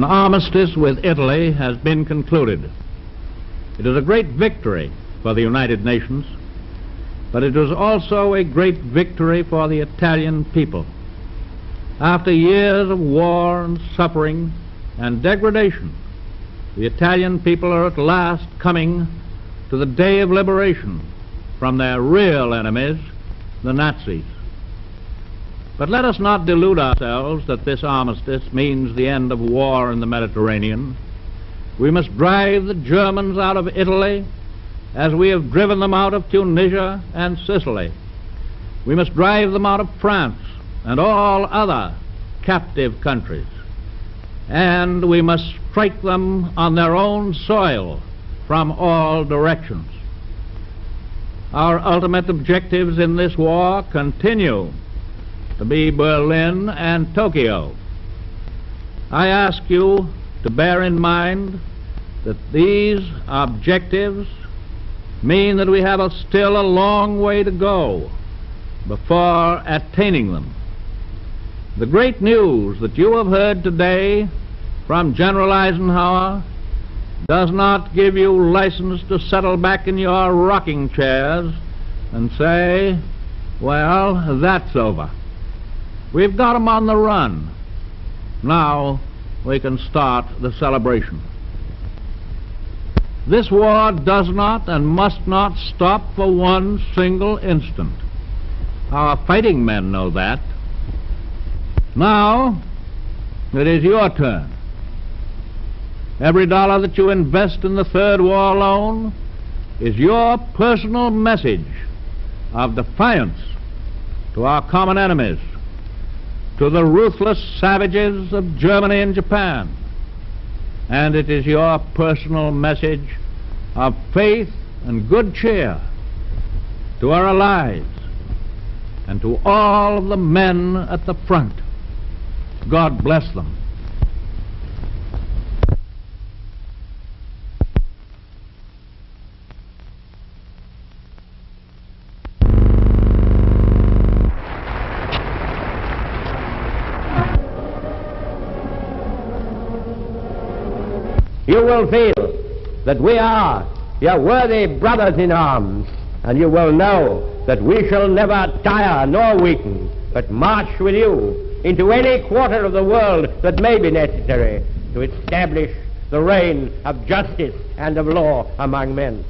An armistice with Italy has been concluded. It is a great victory for the United Nations, but it was also a great victory for the Italian people. After years of war and suffering and degradation, the Italian people are at last coming to the day of liberation from their real enemies, the Nazis. But let us not delude ourselves that this armistice means the end of war in the Mediterranean. We must drive the Germans out of Italy as we have driven them out of Tunisia and Sicily. We must drive them out of France and all other captive countries. And we must strike them on their own soil from all directions. Our ultimate objectives in this war continue to be Berlin and Tokyo. I ask you to bear in mind that these objectives mean that we have still a long way to go before attaining them. The great news that you have heard today from General Eisenhower does not give you license to settle back in your rocking chairs and say, well, that's over. We've got 'em on the run. Now we can start the celebration. This war does not and must not stop for one single instant. Our fighting men know that. Now it is your turn. Every dollar that you invest in the Third War Loan is your personal message of defiance to our common enemies, to the ruthless savages of Germany and Japan. And it is your personal message of faith and good cheer to our allies and to all of the men at the front. God bless them. You will feel that we are your worthy brothers in arms, and you will know that we shall never tire nor weaken, but march with you into any quarter of the world that may be necessary to establish the reign of justice and of law among men.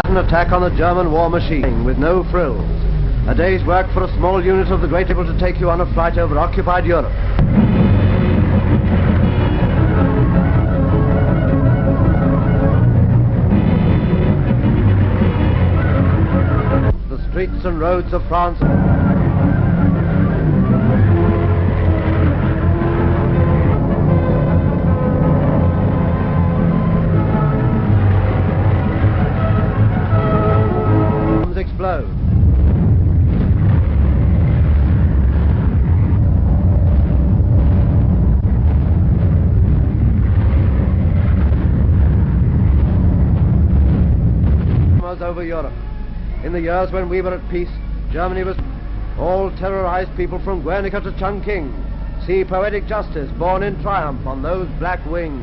An attack on the German war machine with no frills. A day's work for a small unit of the great able to take you on a flight over occupied Europe. The streets and roads of France. Explode. Over Europe. In the years when we were at peace, Germany was all terrorized people from Guernica to Chungking. See poetic justice born in triumph on those black wings.